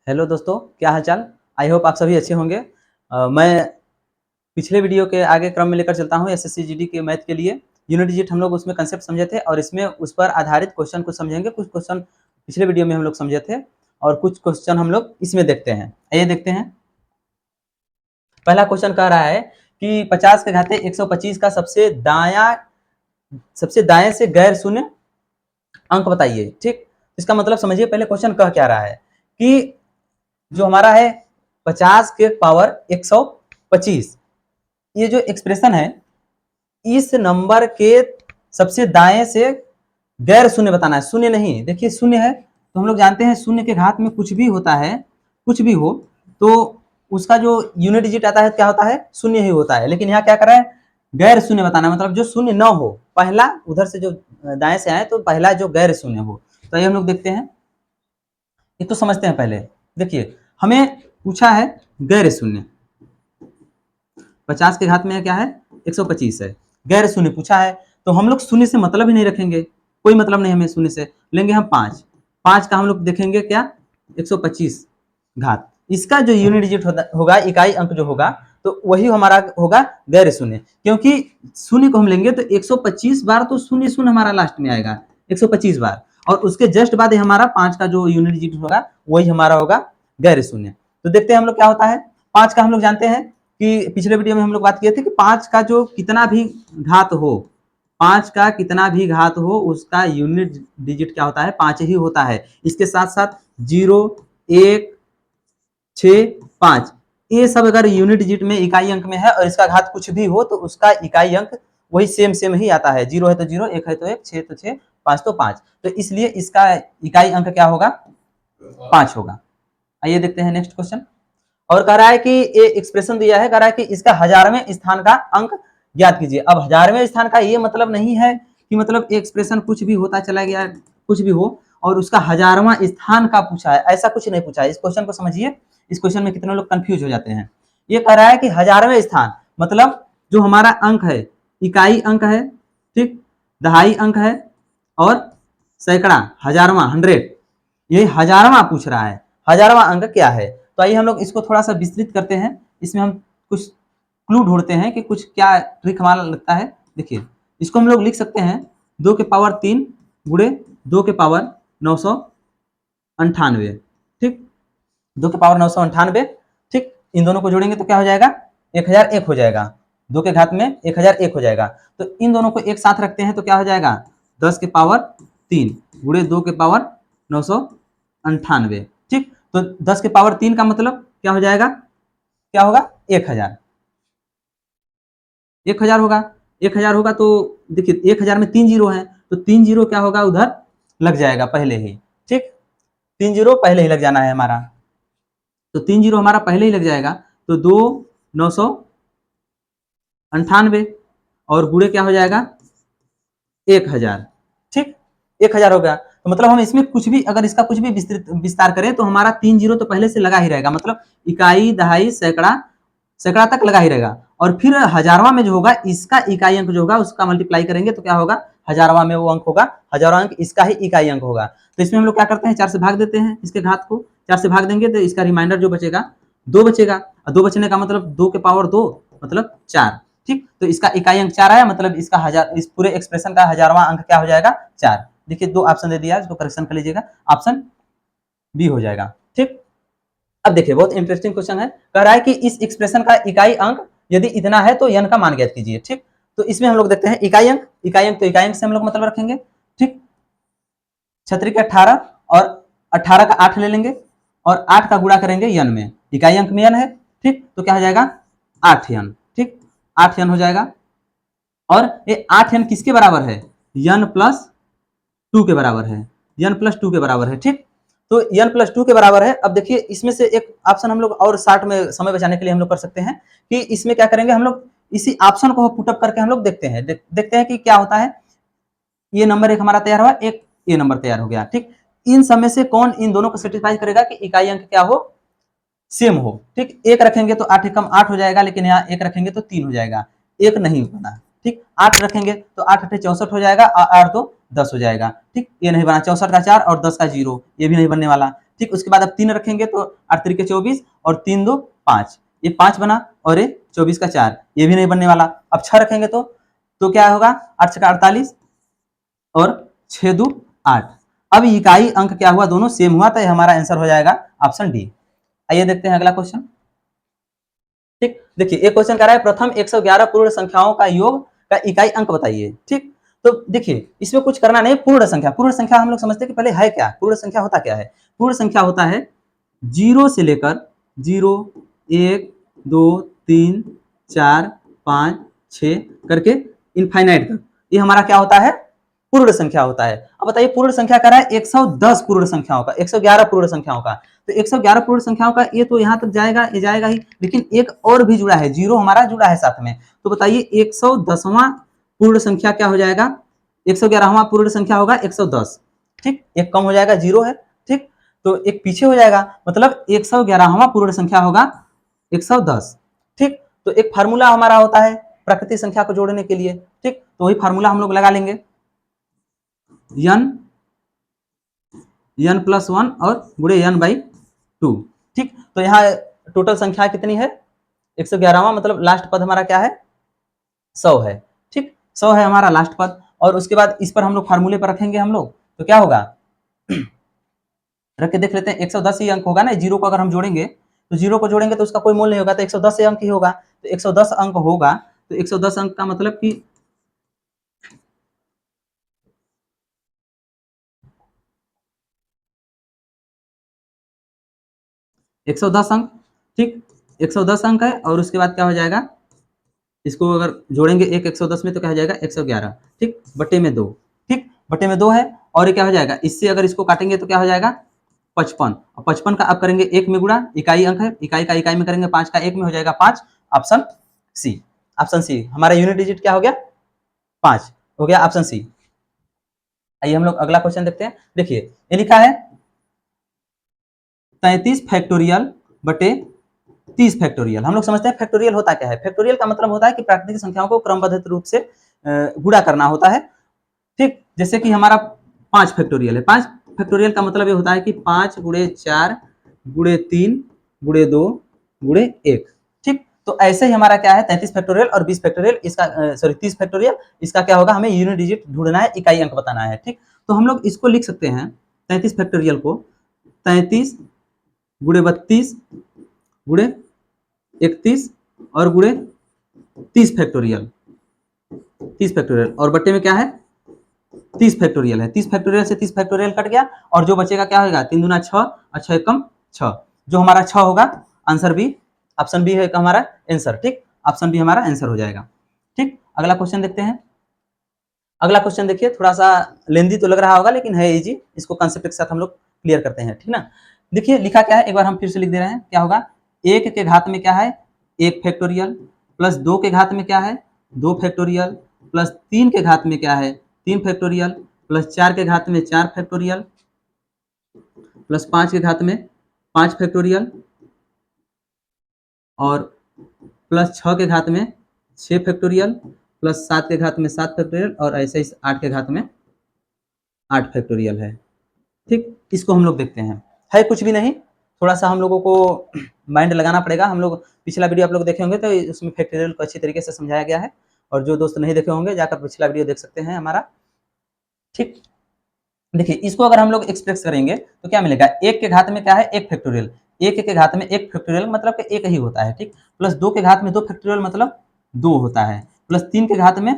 Hello दोस्तों, क्या हाल चाल। आई होप आप सभी अच्छे होंगे। मैं पिछले वीडियो के आगे क्रम में लेकर चलता हूँ। एसएससी जीडी के मैथ के लिए यूनिट डिजिट हम लोग उसमें कंसेप्ट समझे थे और इसमें उस पर आधारित क्वेश्चन को समझेंगे। कुछ क्वेश्चन पिछले वीडियो में हम लोग समझे थे और कुछ क्वेश्चन हम लोग इसमें देखते हैं। आइए देखते हैं। पहला क्वेश्चन कह रहा है कि 50 के घाते 125 का सबसे दाएं से गैर शून्य अंक बताइए। ठीक, इसका मतलब समझिए। पहले क्वेश्चन कह क्या रहा है कि जो हमारा है 50 के पावर 125, ये जो एक्सप्रेशन है इस नंबर के सबसे दाएं से गैर शून्य बताना है, शून्य नहीं। देखिए शून्य है तो हम लोग जानते हैं शून्य के घात में कुछ भी होता है, कुछ भी हो तो उसका जो यूनिट डिजिट आता है क्या होता है, शून्य ही होता है। लेकिन यहाँ क्या कर रहा है, गैर शून्य बताना है, मतलब जो शून्य न हो। पहला उधर से जो दाएं से आए तो पहला जो गैर शून्य हो। तो ये हम लोग देखते हैं, ये तो समझते हैं पहले। देखिए हमें पूछा है गैर शून्य, 50 के घात में क्या है 125 है, गैर शून्य पूछा है तो हम लोग शून्य से मतलब ही नहीं रखेंगे, कोई मतलब नहीं हमें शून्य से। लेंगे हम 5, 5 का हम लोग देखेंगे क्या 125 घात, इसका जो यूनिट डिजिट होगा, इकाई अंक जो होगा तो वही हमारा होगा गैर शून्य। क्योंकि शून्य को हम लेंगे तो 125 बार तो शून्य शून्य हमारा लास्ट में आएगा 125 बार, और उसके जस्ट बाद हमारा 5 का जो यूनिट डिजिट होगा वही हमारा होगा गैर शून्य। तो देखते हैं हम लोग क्या होता है। 5 का हम लोग जानते हैं कि पिछले वीडियो में हम लोग बात किए थे कि 5 का जो कितना भी घात हो, 5 का कितना भी घात हो उसका यूनिट डिजिट क्या होता है, 5 ही होता है। इसके साथ साथ 0, 1, 6, 5 ये सब अगर यूनिट डिजिट में इकाई अंक में है और इसका घात कुछ भी हो तो उसका इकाई अंक वही सेम ही आता है। 0 है तो 0, 1 है तो 1, 6 तो 6, 5 तो 5। तो इसलिए इसका इकाई अंक क्या होगा, 5 होगा। आइए देखते हैं नेक्स्ट क्वेश्चन। और कह रहा है कि ये एक्सप्रेशन दिया है, कह रहा है कि इसका हजारवें स्थान का अंक ज्ञात कीजिए। अब हजारवें स्थान का ये मतलब नहीं है कि मतलब एक्सप्रेशन कुछ भी होता चला गया, कुछ भी हो और उसका हजारवां स्थान का पूछा है, ऐसा कुछ नहीं पूछा है। इस क्वेश्चन को समझिए, इस क्वेश्चन में कितने लोग कंफ्यूज हो जाते हैं। ये कह रहा है कि हजारवें स्थान मतलब जो हमारा अंक है, इकाई अंक है, ठीक, दहाई अंक है और सैकड़ा, हजारवां, 100, ये हजारवां पूछ रहा है। हजारवां अंक क्या है, तो आइए हम लोग इसको थोड़ा सा विस्तृत करते हैं। इसमें हम कुछ क्लू ढूंढते हैं कि कुछ क्या ट्रिक हमारा लगता है। देखिए इसको हम लोग लिख सकते हैं 2 के पावर 3 गुणे 2 के पावर 998, ठीक, 2 के पावर 998, ठीक। इन दोनों को जोड़ेंगे तो क्या हो जाएगा, 1001 हो जाएगा। 2 के घात में 1001 हो जाएगा। तो इन दोनों को एक साथ रखते हैं तो क्या हो जाएगा, 10 के पावर 3 गुणे 2 के पावर 998, ठीक। तो 10 के पावर 3 का मतलब क्या हो जाएगा, क्या होगा 1000, 1000 होगा। 1000 होगा तो देखिए 1000 में 3 जीरो है तो 3 जीरो क्या होगा उधर लग जाएगा पहले ही, ठीक, 3 जीरो पहले ही लग जाना है हमारा। तो 3 जीरो हमारा पहले ही लग जाएगा तो 2 998 और गुणे क्या हो जाएगा 1000, ठीक, 1000 हो गया। तो मतलब हम इसमें कुछ भी अगर इसका कुछ भी विस्तार करें तो हमारा 3 जीरो तो पहले से लगा ही रहेगा, मतलब इकाई, दहाई, सैकड़ा, सैकड़ा तक लगा ही रहेगा। और फिर हजारवा में जो होगा इसका इकाई अंक जो होगा उसका मल्टीप्लाई करेंगे तो क्या होगा, हजारवा में वो अंक होगा, हजारवा अंक इसका ही इकाई अंक होगा। तो इसमें हम लोग क्या करते हैं, 4 से भाग देते हैं, इसके घात को 4 से भाग देंगे तो इसका रिमाइंडर जो बचेगा 2 बचेगा। और 2 बचने का मतलब 2 के पावर 2 मतलब 4, ठीक। तो इसका इकाई अंक 4 आया, मतलब इसका हजार, इस पूरे एक्सप्रेशन का हजारवां अंक क्या हो जाएगा 4। देखिए 2 ऑप्शन दे दिया, इसको करेक्शन कर लीजिएगा, ऑप्शन बी हो जाएगा, ठीक। अब देखिए बहुत इंटरेस्टिंग क्वेश्चन है, कह रहा है कि इस एक्सप्रेशन का इकाई अंक यदि इतना है तो n का मान ज्ञात कीजिए, ठीक। तो इसमें हम लोग देखते हैं इकाई अंक, इकाई अंक तो इकाई अंक से हम लोग मतलब रखेंगे, ठीक। 36 के 18 और 18 का 8 ले लेंगे और 8 का गुणा करेंगे n में, इकाई अंक में n है, ठीक। तो क्या हो जाएगा 8n, ठीक, 8n हो जाएगा। और ये 8n किसके बराबर है, n प्लस 2 के बराबर है, n प्लस 2 के बराबर है, ठीक। तो n प्लस 2 के बराबर है। अब देखिए इसमें से एक ऑप्शन हम लोग और शार्ट में समय बचाने के लिए हम लोग कर सकते हैं कि इसमें क्या करेंगे, हम लोग इसी ऑप्शन को पुटअप करके हम लोग देखते हैं, देखते हैं कि क्या होता है। ये नंबर एक हमारा तैयार हुआ, एक ये नंबर तैयार हो गया, ठीक। इन सब में से कौन इन दोनों को सेटिस्फाई करेगा कि इकाई अंक क्या हो, सेम हो, ठीक। एक रखेंगे तो 8 एकम 8 हो जाएगा, लेकिन यहाँ एक रखेंगे तो 3 हो जाएगा, एक नहीं बना, ठीक। 8 रखेंगे तो 8 अठे 64 हो जाएगा, 8 तो 10 हो जाएगा, ठीक। ये नहीं बना, 64 का 4 और 10 का 0, ये भी नहीं बनने वाला, ठीक, उसके बाद अब 3 रखेंगे तो 8 3 के 24 और 3 2 5, ये 5 बना और ये 24 का 4, ये भी नहीं बनने वाला। अब 6 रखेंगे तो क्या होगा, 8 6 48 और 6 2 8। अब इकाई अंक क्या हुआ, दोनों सेम हुआ, तो ये हमारा आंसर हो जाएगा ऑप्शन डी। आइए देखते हैं अगला क्वेश्चन। ठीक, देखिए एक क्वेश्चन कह रहा है प्रथम 111 पूर्ण संख्याओं का योग का इकाई अंक बताइए। ठीक, तो देखिए इसमें कुछ करना नहीं, पूर्ण संख्या हम लोग समझते हैं कि पहले है क्या, पूर्ण संख्या होता क्या है। पूर्ण संख्या होता है 0 से लेकर 0 1 2 3 4 5 6 करके इनफाइनाइट तक, ये हमारा क्या होता है, पूर्ण संख्या होता है। अब बताइए पूर्ण संख्या कह रहा है 110 पूर्ण संख्याओं का, 111 पूर्ण संख्याओं का, तो 111 पूर्ण संख्याओं का ये तो यहाँ तक जाएगा, ये जाएगा ही, लेकिन एक और भी जुड़ा है, जीरो हमारा जुड़ा है साथ में। तो बताइए 110वां पूर्ण संख्या क्या हो जाएगा, 111वां पूर्ण संख्या होगा 110। ठीक, एक कम हो जाएगा, जीरो है। ठीक, तो एक पीछे हो जाएगा, मतलब 111वां पूर्ण संख्या होगा 110। ठीक, तो एक फार्मूला हमारा होता है प्राकृतिक संख्या को जोड़ने के लिए। ठीक, तो वही फार्मूला हम लोग लगा लेंगे, n प्लस 1 और गुणे n बाई 2। ठीक, तो यहाँ टोटल संख्या कितनी है, 111वां, मतलब लास्ट पद हमारा क्या है, 100 है। ठीक, 100 है हमारा लास्ट पद, और उसके बाद इस पर हम लोग फार्मूले पर रखेंगे हम लोग, तो क्या होगा रख के देख लेते हैं, 110 ही अंक होगा ना, जीरो को अगर हम जोड़ेंगे तो जीरो को जोड़ेंगे तो उसका कोई मूल्य नहीं होगा, तो 110 अंक ही होगा, तो 110 अंक होगा, तो 110 अंक का मतलब कि 110 अंक। ठीक, 110 अंक है, और उसके बाद क्या हो जाएगा, इसको अगर जोड़ेंगे एक 110 में तो क्या हो जाएगा 111। ठीक, बटे में 2। ठीक, बटे में 2 है, और ये क्या हो जाएगा, इससे अगर इसको काटेंगे तो क्या हो जाएगा 55, और 55 का अब करेंगे 1 में गुणा, इकाई अंक है, इकाई का इकाई में करेंगे, 5 का 1 में हो जाएगा 5। ऑप्शन सी, ऑप्शन सी हमारा यूनिट डिजिट क्या हो गया, 5 हो गया, ऑप्शन सी। आइए हम लोग अगला क्वेश्चन देखते हैं। देखिए ये लिखा है 33 फैक्टोरियल बटे 30 फैक्टोरियल। हम लोग समझते हैं फैक्टोरियल होता क्या है, फैक्टोरियल का मतलब होता है कि प्राकृतिक संख्याओं को क्रमबद्ध रूप से गुणा करना होता है। ठीक, जैसे कि हमारा 5 फैक्टोरियल है, 5 फैक्टोरियल का मतलब ये होता है कि 5 गुणे 4 गुणे 3 गुणे 2 गुणे 1। ठीक, तो ऐसे ही हमारा क्या है 33 फैक्टोरियल और 20 फैक्टोरियल, इसका सॉरी 30 फैक्टोरियल, इसका क्या होगा, हमें यूनिट डिजिट ढूंढना है, इकाई अंक बताना है। ठीक, तो हम लोग इसको लिख सकते हैं 33 फैक्टोरियल को 33 गुणे 32 गुणे 31 और गुणे 30 फैक्टोरियल, 30 फैक्टोरियल, और बट्टे में क्या है 30 फैक्टोरियल है। 30 फैक्टोरियल से 30 फैक्टोरियल कट गया, और जो बचेगा क्या होगा, 3 दूना 6 और 6 एकम 6, जो हमारा 6 होगा, आंसर बी, ऑप्शन बी है हमारा आंसर। ठीक, ऑप्शन बी हमारा आंसर हो जाएगा। ठीक, अगला क्वेश्चन देखते हैं। अगला क्वेश्चन देखिए, थोड़ा सा लेंदी तो लग रहा होगा, लेकिन है इजी, इसको कंसेप्ट के साथ हम लोग क्लियर करते हैं। ठीक ना, देखिए लिखा क्या है, एक बार हम फिर से लिख दे रहे हैं, क्या होगा, 1 के घात में क्या है 1 फैक्टोरियल, प्लस 2 के घात में क्या है 2 फैक्टोरियल, प्लस 3 के घात में क्या है 3 फैक्टोरियल, प्लस 4 के घात में 4 फैक्टोरियल, प्लस 5 के घात में 5 फैक्टोरियल, और प्लस 6 के घात में 6 फैक्टोरियल, प्लस 7 के घात में 7 फैक्टोरियल, और ऐसे ही 8 के घात में 8 फैक्टोरियल है। ठीक, इसको हम लोग देखते हैं, है कुछ भी नहीं, थोड़ा सा हम लोगों को माइंड लगाना पड़ेगा। हम लोग पिछला वीडियो आप लोग देखे होंगे, तो उसमें फैक्टोरियल को अच्छी तरीके से समझाया गया है, और जो दोस्त नहीं देखे होंगे जाकर पिछला वीडियो देख सकते हैं हमारा। ठीक, देखिए इसको अगर हम लोग एक्सप्रेस करेंगे तो क्या मिलेगा, 1 के घात में क्या है 1 फैक्टोरियल, 1 के घात में 1 फैक्टोरियल मतलब कि 1 ही होता है। ठीक, प्लस 2 के घात में 2 फैक्टोरियल मतलब 2 होता है, प्लस 3 के घात में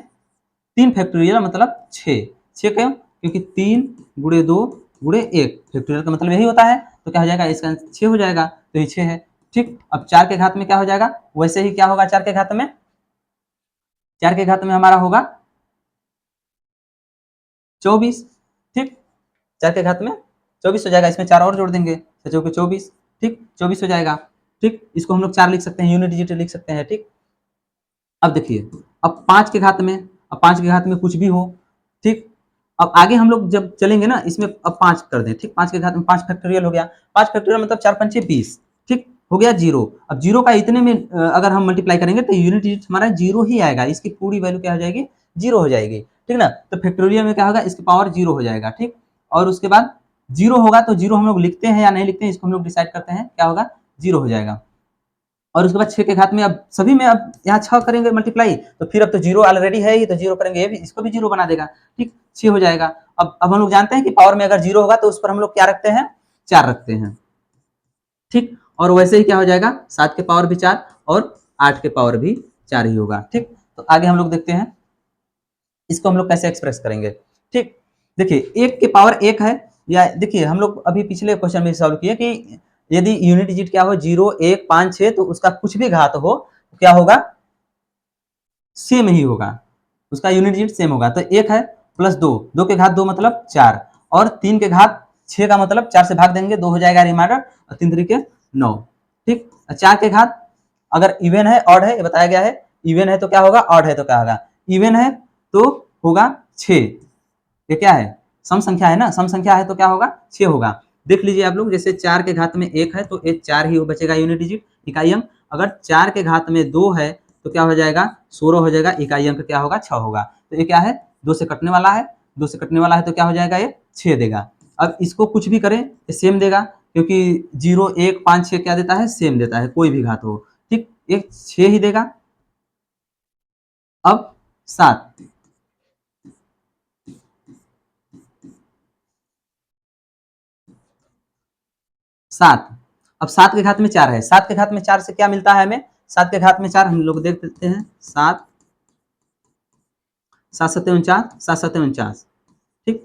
3 फैक्टोरियल मतलब 6, 6 क्यों, क्योंकि 3 गुणे 2 गुणे 1 फैक्टोरियल का मतलब यही होता है, तो क्या हो जाएगा, इसका 6 हो जाएगा, तो ये 6 है। ठीक, अब 4 के घात में क्या हो जाएगा, वैसे ही क्या होगा, 4 के घात में, 4 के घात में हमारा होगा 24। ठीक, 4 के घात में 24 हो जाएगा, इसमें 4 और जोड़ देंगे, 6 के 24। ठीक, 24 हो जाएगा। ठीक, इसको हम लोग 4 लिख सकते हैं, यूनिट डिजिट लिख सकते हैं। ठीक, अब देखिए, अब 5 के घात में, अब 5 के घात में कुछ भी हो। ठीक, अब आगे हम लोग जब चलेंगे ना, इसमें अब 5 कर दें। ठीक, 5 के घात में 5 फैक्टोरियल हो गया, 5 फैक्टोरियल मतलब 4 पंचे 20। ठीक, हो गया 0। अब 0 का इतने में अगर हम मल्टीप्लाई करेंगे तो यूनिट डिजिट हमारा 0 ही आएगा, इसकी पूरी वैल्यू क्या हो जाएगी, 0 हो जाएगी। ठीक ना, तो फैक्टोरियल में क्या होगा, इसकी पावर 0 हो जाएगा। ठीक, और उसके बाद जीरो होगा तो जीरो हम लोग लिखते हैं या नहीं लिखते हैं, इसको हम लोग डिसाइड करते हैं, क्या होगा, जीरो हो जाएगा। और उसके बाद 6 के घात में अब सभी में अब यहाँ 6 करेंगे मल्टीप्लाई, तो फिर अब तो जीरो ऑलरेडी है ही, तो जीरो करेंगे ये भी, इसको भी जीरो बना देगा, ठीक, 6 हो जाएगा। अब हम लोग जानते हैं कि पावर में अगर जीरो होगा तो उस पर हम लोग क्या रखते हैं, 4 रखते हैं, ठीक। और वैसे ही क्या हो जाएगा, 7 के पावर भी 4 और 8 के पावर भी 4 ही होगा, ठीक। तो आगे हम लोग देखते हैं इसको हम लोग कैसे एक्सप्रेस करेंगे, ठीक। देखिए 1 के पावर 1 है, या देखिए हम लोग अभी पिछले क्वेश्चन में सॉल्व किए कि यदि यूनिट डिजिट क्या हो 0 1 5 6, तो उसका कुछ भी घात हो तो क्या होगा, सेम ही होगा, उसका यूनिट डिजिट सेम होगा। तो 1 है प्लस 2, 2 के घात 2 मतलब 4, और 3 के घात 6 का मतलब 4 से भाग देंगे, 2 हो जाएगा रिमाइंडर, और 3 3 के 9, ठीक। 4 के घात अगर इवन है ऑड है, ये बताया गया है, इवन है तो क्या होगा, ऑड है तो क्या होगा, इवन है तो होगा 6, ये क्या है, सम संख्या है ना, सम संख्या है तो क्या होगा, 6 होगा। देख लीजिए आप लोग, जैसे 4 के घात में 1 है तो ये 4 ही बचेगा यूनिट डिजिट, इकाई अंक। अगर 4 के घात में 2 है तो क्या हो जाएगा, 16 हो जाएगा, इकाई अंक क्या होगा, 6 होगा। तो ये क्या है, 2 से कटने वाला है, 2 से कटने वाला है तो क्या हो जाएगा, ये 6 देगा। अब इसको कुछ भी करें ये सेम देगा, क्योंकि 0 1 5 6 क्या देता है, सेम देता है, कोई भी घात हो, ठीक, ये 6 ही देगा। अब 7, 7, अब 7 के घात में 4 है, 7 के घात में 4 से क्या मिलता है हमें, 7 के घात में 4 हम लोग देख लेते हैं, 7 7 सत्ते 49, 7 सत्ते 49, ठीक।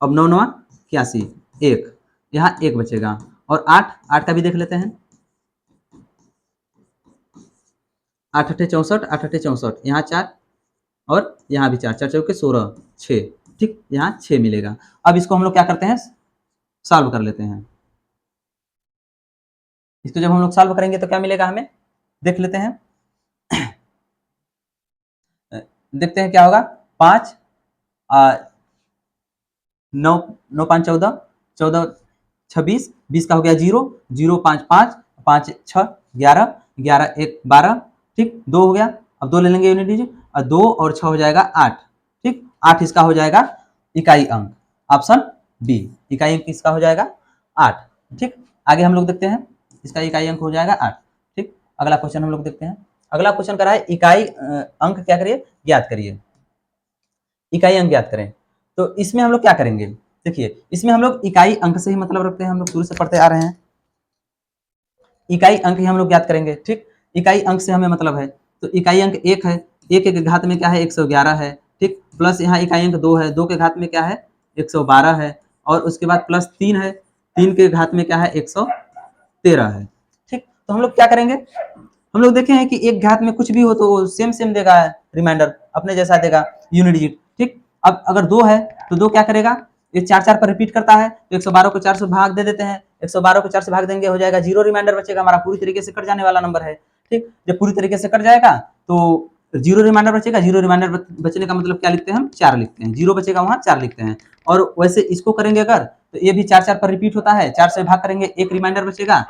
अब 9 9 81, 1, यहाँ 1 बचेगा, और 8 8 का भी देख लेते हैं, 8 अट्ठे 64, 8 अट्ठे 64, यहाँ 4 और यहाँ भी 4, 4 चौके 16, 6, ठीक, यहाँ 6 मिलेगा। अब इसको हम लोग क्या करते हैं, सॉल्व कर लेते हैं। इसको जब हम लोग सॉल्व करेंगे तो क्या मिलेगा हमें, देख लेते हैं, देखते हैं क्या होगा, 5 9 9 5 14, 14 26, 20 का हो गया 0, 0 5 5, 5 6 11, 11 1 12, ठीक, 2 हो गया। अब 2 ले लेंगे यूनिट डिजिट, और 2 और 6 हो जाएगा 8, ठीक, 8 इसका हो जाएगा इकाई अंक, ऑप्शन बी, इकाई अंक इसका हो जाएगा 8, ठीक। आगे हम लोग देखते हैं, इसका इकाई अंक हो जाएगा 8, ठीक। अगला क्वेश्चन हम लोग देखते हैं, अगला क्वेश्चन करा है इकाई अंक क्या करिए, ज्ञात करिए, इकाई अंक ज्ञात करें। तो इसमें हम लोग क्या करेंगे, देखिए इसमें हम लोग इकाई अंक से ही मतलब रखते हैं, हम लोग शुरू से पढ़ते आ रहे हैं, इकाई अंक ही हम लोग ज्ञात करेंगे, ठीक। इकाई अंक से हमें मतलब है, तो इकाई अंक 1 है, 1 के घात में क्या है, 111 है, ठीक, प्लस यहाँ इकाई अंक 2 है, 2 के घात में क्या है, 112 है, और उसके बाद प्लस 3 है, 3 के घात में क्या है, 113 है, ठीक। तो हम लोग क्या करेंगे, हम लोग देखे हैं कि एक घात में कुछ भी हो तो वो सेम सेम देगा, रिमाइंडर अपने जैसा देगा, यूनिट डिजिट, ठीक। अब अगर 2 है तो 2 क्या करेगा, ये 4 4 पर रिपीट करता है, तो 112 को 4 से भाग दे देते हैं, 112 को 4 से भाग देंगे, हो जाएगा 0, रिमाइंडर बचेगा, हमारा पूरी तरीके से कट जाने वाला नंबर है, ठीक। जब पूरी तरीके से कट जाएगा तो 0 रिमाइंडर बचेगा, 0 रिमाइंडर बचने का मतलब क्या लिखते हैं हम, 4 लिखते हैं, 0 बचेगा वहां 4 लिखते हैं। और वैसे इसको करेंगे अगर, तो ये भी 4 4 पर रिपीट होता है, 4 से भाग करेंगे, 1 रिमाइंडर बचेगा,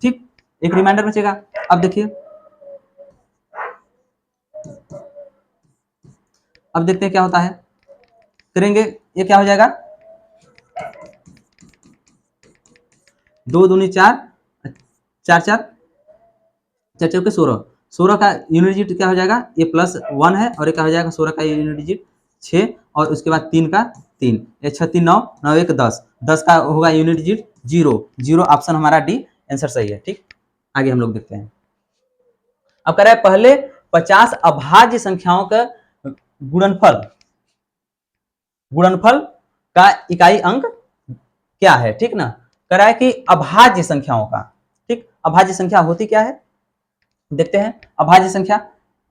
ठीक, 1 रिमाइंडर बचेगा। अब देखिए, अब देखते हैं क्या होता है, करेंगे, ये क्या हो जाएगा, 2 दूनी 4, 4 4, 4 चौके 16, 16 का यूनिट डिजिट क्या हो जाएगा, ये प्लस 1 है, और ये क्या हो जाएगा, 16 का यूनिट डिजिट 6, और उसके बाद 3 का 3, ये 6 3 9, 9 1 10, 10 का होगा यूनिट डिजिट 0, 0, ऑप्शन हमारा डी आंसर सही है, ठीक। आगे हम लोग देखते हैं, अब कह रहा है पहले 50 अभाज्य संख्याओं का गुणनफल, गुणनफल का इकाई अंक क्या है, ठीक ना। कह रहा है कि अभाज्य संख्याओं का, ठीक, अभाज्य संख्या होती क्या है, देखते हैं। अभाज्य संख्या,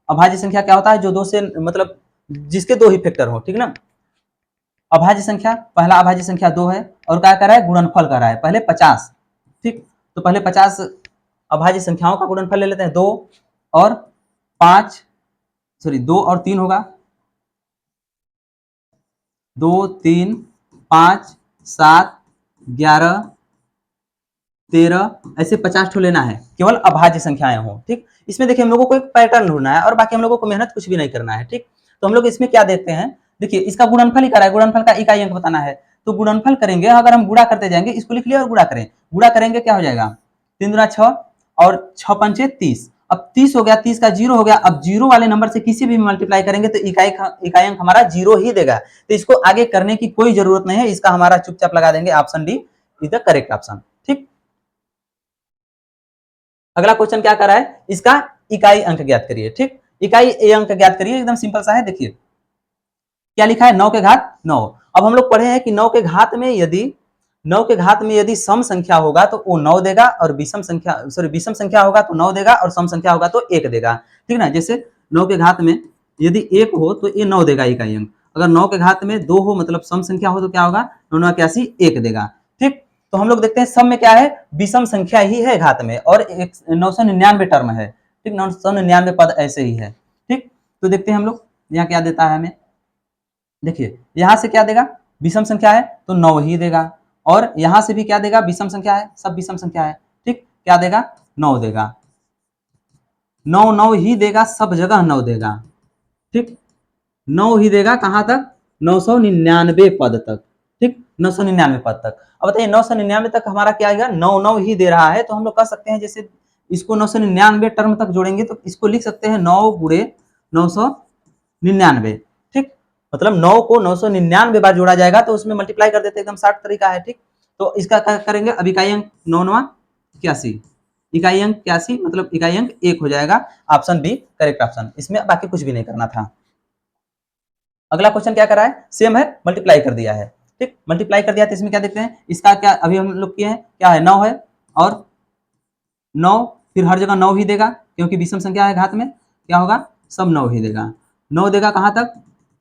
अभाज्य संख्या क्या होता है, जो 2 से मतलब जिसके 2 ही फैक्टर हो, ठीक ना। अभाज्य संख्या, पहला अभाज्य संख्या 2 है, और क्या कर रहा है, गुणनफल कर रहा है पहले 50, ठीक। तो पहले 50 अभाज्य संख्याओं का गुणनफल ले लेते हैं, 2 और 5, सॉरी 2 और 3 होगा, 2 3 5 7 11 13, ऐसे 50 ठो लेना है, केवल अभाज्य संख्याएं हो, ठीक। इसमें देखिए हम लोगों को एक पैटर्न ढूंढना है, और बाकी हम लोगों को मेहनत कुछ भी नहीं करना है, ठीक। तो हम लोग इसमें क्या देखते हैं, देखिए इसका गुणनफल ही करा है, गुणनफल का इकाई अंक बताना है, तो गुणनफल करेंगे, अगर हम गुणा करते जाएंगे, इसको लिख लिया और गुणा करें, गुणा करेंगे क्या हो जाएगा, 3 दूना 6 और 6 पंचे 30, अब 30 हो गया, 30 का 0 हो गया, अब 0 वाले नंबर से किसी भी मल्टीप्लाई करेंगे तो इकाई अंक हमारा 0 ही देगा, तो इसको आगे करने की कोई जरूरत नहीं है, इसका हमारा चुपचाप लगा देंगे option D is the correct option. ठीक, अगला क्वेश्चन क्या कर रहा है, इसका इकाई अंक ज्ञात करिए। ठीक, इकाई अंक ज्ञात करिए, एकदम सिंपल सा है, देखिए क्या लिखा है, 9 के घात 9। अब हम लोग पढ़े हैं कि 9 के घात में यदि सम संख्या होगा तो वो 9 देगा, और विषम संख्या होगा तो 9 देगा, और सम संख्या होगा तो 1 देगा। ठीक ना, जैसे 9 के घात में यदि 1 हो तो ये 9 देगा इकाई अंक, अगर 9 के घात में 2 हो मतलब सम संख्या हो तो क्या होगा, 9 81 1 देगा। ठीक, तो हम लोग देखते हैं सब में क्या है, विषम संख्या ही है घात में, और 999 टर्म है। ठीक, 999 पद ऐसे ही है। ठीक, तो देखते हैं हम लोग यहाँ क्या देता है हमें, देखिए यहां से क्या देगा, विषम संख्या है तो 9 ही देगा, और यहां से भी क्या देगा, विषम संख्या है, सब विषम संख्या है। ठीक, क्या देगा, 9 देगा, 9 9 ही देगा, सब जगह 9 देगा। ठीक, 9 ही देगा, कहां तक, 999 पद तक। ठीक, 999 पद तक। अब बताइए 999 तक हमारा क्या आएगा, 9 9 ही दे रहा है, तो हम लोग कह सकते हैं जैसे इसको 999 टर्म तक जोड़ेंगे तो इसको लिख सकते हैं 9 गुणे 999। ठीक, मतलब 9 को 999 बार जोड़ा जाएगा तो उसमें मल्टीप्लाई कर देते हैं, एकदम शार्ट तरीका है। ठीक, तो इसका क्या करेंगे, अब इकाई अंक 9 9 81, इकाई अंक 81 मतलब इकाई अंक 1 हो जाएगा, ऑप्शन बी करेक्ट ऑप्शन, इसमें बाकी कुछ भी नहीं करना था। अगला क्वेश्चन क्या कर रहा है, सेम है, मल्टीप्लाई कर दिया है। ठीक, मल्टीप्लाई कर दिया तो इसमें क्या देखते हैं, इसका क्या अभी हम लोग किए हैं, क्या है, 9 है, और 9 फिर हर जगह 9 ही देगा, क्योंकि विषम संख्या है घात में, क्या होगा, सब 9 ही देगा। 9 देगा कहां तक,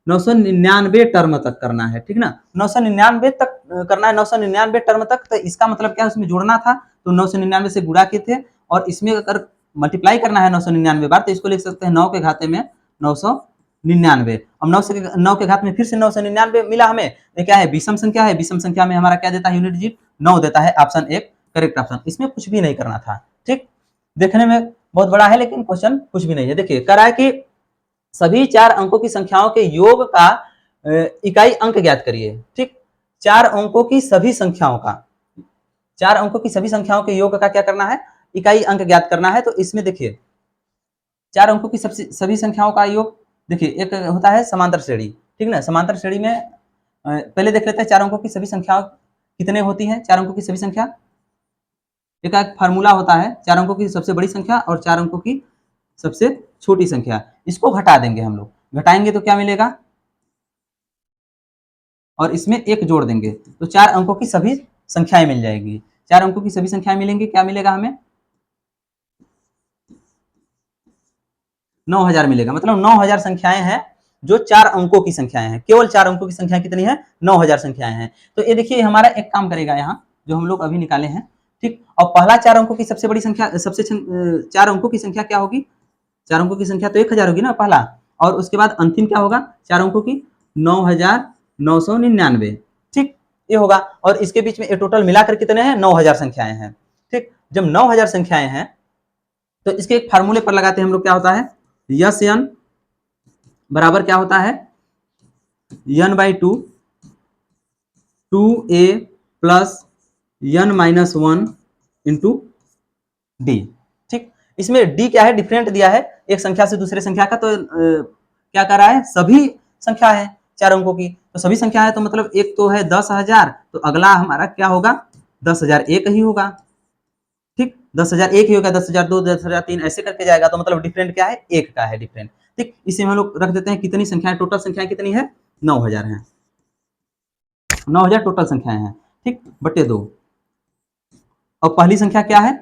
999 टर्म तक करना है। ठीक ना, 999 तक करना है, 999 टर्म तक, तो इसका मतलब क्या है, उसमें जोड़ना था तो 999 से गुणा किए थे, और इसमें अगर मल्टीप्लाई करना है 999 बार तो इसको लिख सकते हैं 9 के घाते में 999। अब 9 के घात में फिर से 999 मिला हमें, ये क्या है, विषम संख्या है, विषम संख्या में हमारा क्या देता है, यूनिट डिजिट 9 देता है, ऑप्शन एक करेक्ट ऑप्शन, इसमें कुछ भी नहीं करना था। ठीक, देखने में बहुत बड़ा है लेकिन क्वेश्चन कुछ भी नहीं है। देखिए कह रहा है कि सभी 4 अंकों की संख्याओं के योग का इकाई अंक ज्ञात करिए। ठीक, 4 अंकों की सभी संख्याओं का, 4 अंकों की सभी संख्याओं के योग का क्या करना है, इकाई अंक ज्ञात करना है। तो इसमें देखिए 4 अंकों की सभी संख्याओं का योग, देखिए एक होता है समांतर श्रेणी। ठीक ना, समांतर श्रेणी में पहले देख लेते हैं 4 अंकों की सभी संख्याओं कितने होती हैं, 4 अंकों की सभी संख्या, एक फार्मूला होता है 4 अंकों की सबसे बड़ी संख्या और 4 अंकों की सबसे छोटी संख्या, इसको घटा देंगे हम लोग, घटाएंगे तो क्या मिलेगा, और इसमें एक जोड़ देंगे तो 4 अंकों की सभी संख्याएं मिल जाएगी, 4 अंकों की सभी संख्याएं मिलेंगी, क्या मिलेगा हमें, 9000 मिलेगा, मतलब 9000 संख्याएं हैं जो 4 अंकों की संख्याएं हैं, केवल 4 अंकों की संख्या कितनी है, 9000 संख्याएं हैं। तो ये देखिए हमारा एक काम करेगा यहाँ जो हम लोग अभी निकाले हैं। ठीक, और पहला 4 अंकों की सबसे बड़ी संख्या, 4 अंकों की संख्या क्या होगी, 4 अंकों की संख्या तो 1000 होगी ना पहला, और उसके बाद अंतिम क्या होगा 4 अंकों की 9999। ठीक, ये होगा, और इसके बीच में ये टोटल मिलाकर कितने हैं, 9000 संख्याएं हैं। ठीक, जब 9000 संख्याएं हैं तो इसके एक फार्मूले पर लगाते हैं हम लोग, क्या होता है, यस एन बराबर क्या होता है, n by 2 2a plus n minus 1 into d. ठीक, इसमें डी क्या है, डिफरेंट दिया है एक संख्या से दूसरे संख्या का, तो क्या कर रहा है, सभी संख्या है 4 अंकों की, तो सभी संख्या है तो मतलब एक तो है 10,000, तो अगला हमारा क्या होगा, 10,001 ही होगा। ठीक, 10,001 ही होगा, 10,002 10,003 ऐसे करके जाएगा, तो मतलब डिफरेंट क्या है, एक का है डिफरेंट। ठीक, इसे हम लोग रख देते हैं कितनी संख्याएं, टोटल संख्याएं कितनी है, 9000 है, 9000 टोटल संख्याएं हैं। ठीक, बटे 2, और पहली संख्या क्या है,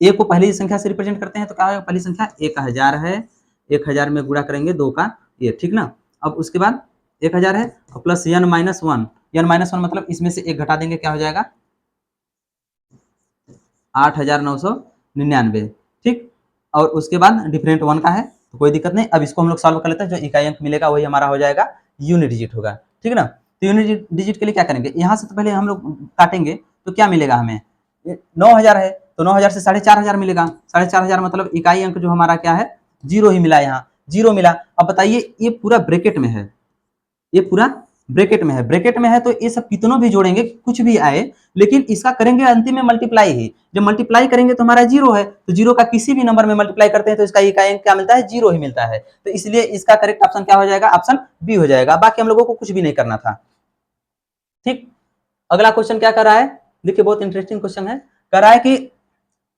ए को पहली संख्या से रिप्रेजेंट करते हैं तो क्या होगा, पहली संख्या 1000 है, 1000 में गुणा करेंगे 2 का ये। ठीक ना, अब उसके बाद 1000 है और plus n minus 1, n minus 1 मतलब इसमें से एक घटा देंगे, क्या हो जाएगा 8999। ठीक, और उसके बाद डिफरेंट 1 का है तो कोई दिक्कत नहीं। अब इसको हम लोग सॉल्व कर लेते हैं, जो इकाई अंक मिलेगा वही हमारा हो जाएगा यूनिट डिजिट होगा। ठीक है ना, तो यूनिट डिजिट के लिए क्या करेंगे, यहाँ से तो पहले हम लोग काटेंगे तो क्या मिलेगा हमें, 9000 है तो 9000 से 4500 मिलेगा, 4500 मतलब इकाई अंक जो हमारा क्या है, 0 ही मिला, यहाँ 0 मिला। अब बताइए ये पूरा ब्रैकेट में है, ये पूरा ब्रैकेट में है, ब्रैकेट में है तो ये सब कितनों भी जोड़ेंगे कुछ भी आए, लेकिन इसका करेंगे अंतिम में मल्टीप्लाई ही। जब मल्टीप्लाई करेंगे तो हमारा जीरो है, तो जीरो का किसी भी नंबर में मल्टीप्लाई करते हैं तो इसका इकाई अंक क्या मिलता है, जीरो ही मिलता है। तो इसलिए इसका करेक्ट ऑप्शन क्या हो जाएगा, ऑप्शन बी हो जाएगा। बाकी हम लोगों को कुछ भी नहीं करना था। ठीक, अगला क्वेश्चन क्या कर रहा है, देखिए बहुत इंटरेस्टिंग क्वेश्चन है। कर रहा है कि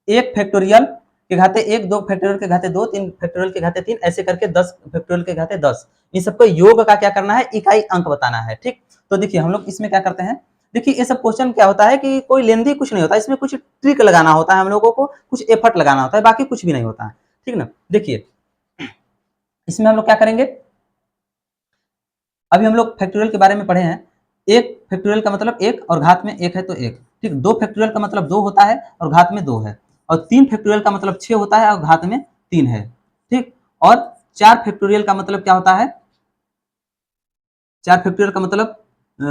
एक फैक्टोरियल के घाते एक, दो फैक्टोरियल के घाते दो, तीन फैक्टोरियल के घाते तीन, ऐसे करके 10 फैक्टोरियल के घाते 10, इन सबको योग का क्या करना है, इकाई अंक बताना है। ठीक, तो देखिए हम लोग इसमें क्या करते हैं, देखिए ये सब क्वेश्चन क्या होता है कि कोई लेंदी कुछ नहीं होता, इसमें कुछ ट्रिक लगाना होता है, हम लोगों को कुछ एफर्ट लगाना होता है, बाकी कुछ भी नहीं होता है। ठीक ना, देखिए इसमें हम लोग क्या करेंगे, अभी हम लोग फैक्टोरियल के बारे में पढ़े हैं। एक फैक्टोरियल का मतलब एक और घात में एक है तो एक। ठीक, दो फैक्टोरियल का मतलब दो होता है और घात में दो है। और तीन फैक्टोरियल का मतलब 6 होता है और घात में 3 है। ठीक, और चार फैक्टोरियल का मतलब क्या होता है, चार फैक्टोरियल का मतलब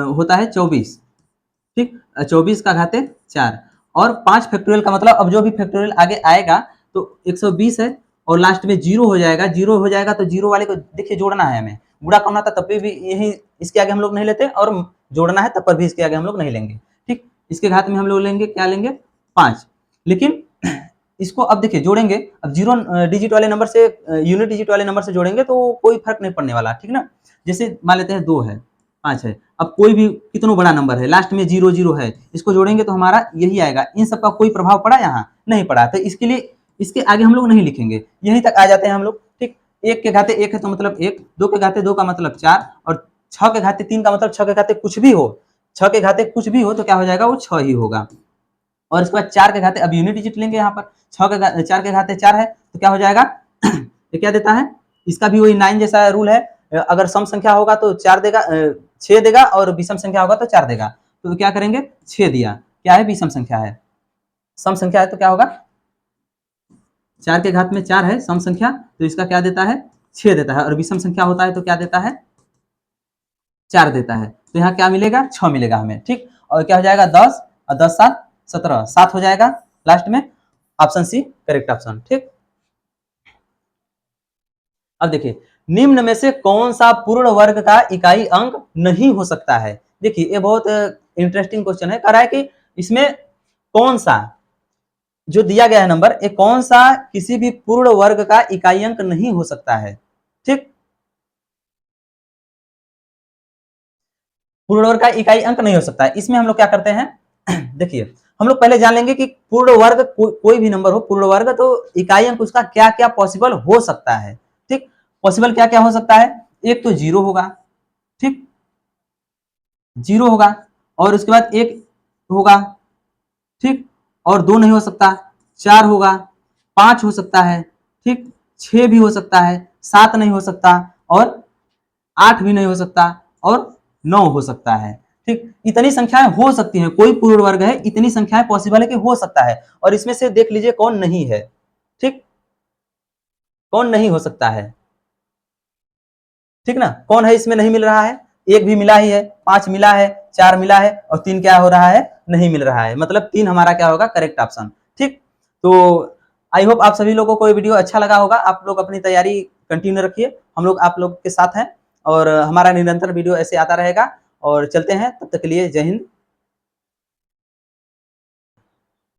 होता है 24। ठीक, 24 का घाते 4। और पांच फैक्टोरियल का मतलब, अब जो भी फैक्टोरियल आगे आएगा तो 120 है और लास्ट में जीरो हो जाएगा। जीरो हो जाएगा तो जीरो वाले को देखिए जोड़ना है, हमें गुणा करना था तब भी यही इसके आगे हम लोग नहीं लेते, और जोड़ना है तब पर भी इसके आगे हम लोग नहीं लेंगे। ठीक, इसके घात में हम लोग लेंगे क्या लेंगे, 5। लेकिन इसको अब देखिए जोड़ेंगे, अब जीरो डिजिट वाले नंबर से यूनिट डिजिट वाले नंबर से जोड़ेंगे तो कोई फर्क नहीं पड़ने वाला। ठीक ना, जैसे मान लेते हैं 2 है, 5 है, अब कोई भी कितना बड़ा नंबर है लास्ट में 0 0 है, इसको जोड़ेंगे तो हमारा यही आएगा। इन सबका कोई प्रभाव पड़ा यहाँ नहीं पड़ा, तो इसके लिए इसके आगे हम लोग नहीं लिखेंगे, यहीं तक आ जाते हैं हम लोग। ठीक, एक के घाते एक है तो मतलब एक, दो के घाते दो का मतलब 4, और 6 के घाते 3 का मतलब 6 के घाते कुछ भी हो, 6 के घाते कुछ भी हो तो क्या हो जाएगा, वो 6 ही होगा। और इसके बाद 4 के घाते, अब यूनिट डिजिट लेंगे यहाँ पर, 4 के घाते 4 है तो क्या हो जाएगा ये क्या देता है, इसका भी वही 9 जैसा रूल है। अगर सम संख्या होगा तो 4 देगा, 6 देगा, और विषम संख्या होगा तो 4 देगा। तो क्या करेंगे, 6 दिया, क्या है, विषम संख्या है। सम संख्या है तो क्या होगा, 4 के घात में 4 है सम संख्या, तो इसका क्या देता है, 6 देता है। और विषम संख्या होता है तो क्या देता है, 4 देता है। तो यहाँ क्या मिलेगा, 6 मिलेगा हमें। ठीक, और क्या हो जाएगा, 10 और 10 7 17, 7 हो जाएगा लास्ट में। Option C correct option. ठीक, अब देखिए निम्न में से कौन सा पूर्ण वर्ग का इकाई अंक नहीं हो सकता है। देखिए ये बहुत इंटरेस्टिंग क्वेश्चन है। कह रहा है कि इसमें कौन सा जो दिया गया है नंबर, ये कौन सा किसी भी पूर्ण वर्ग का इकाई अंक नहीं हो सकता है। ठीक, पूर्ण वर्ग का इकाई अंक नहीं हो सकता है, इसमें हम लोग क्या करते हैं देखिए हम लोग पहले जान लेंगे कि पूर्ण वर्ग कोई भी नंबर हो पूर्ण वर्ग, तो इकाई अंक उसका क्या क्या पॉसिबल हो सकता है। ठीक, पॉसिबल क्या क्या हो सकता है, एक तो जीरो होगा। ठीक, जीरो होगा, और उसके बाद एक होगा। ठीक, और दो नहीं हो सकता, 4 होगा, 5 हो सकता है। ठीक, 6 भी हो सकता है, 7 नहीं हो सकता, और 8 भी नहीं हो सकता, और 9 हो सकता है। ठीक, इतनी संख्याएं हो सकती हैं, कोई पूर्ण वर्ग है, इतनी संख्याएं पॉसिबल है कि हो सकता है। और इसमें से देख लीजिए कौन नहीं है। ठीक, कौन नहीं हो सकता है। ठीक ना, कौन है इसमें नहीं मिल रहा है, एक भी मिला ही है, 5 मिला है, 4 मिला है, और 3 क्या हो रहा है, नहीं मिल रहा है, मतलब 3 हमारा क्या होगा, करेक्ट ऑप्शन। ठीक, तो आई होप आप सभी लोगों को ये वीडियो अच्छा लगा होगा। आप लोग अपनी तैयारी कंटिन्यू रखिए, हम लोग आप लोग के साथ हैं, और हमारा निरंतर वीडियो ऐसे आता रहेगा। और चलते हैं, तब तक के लिए जय हिंद,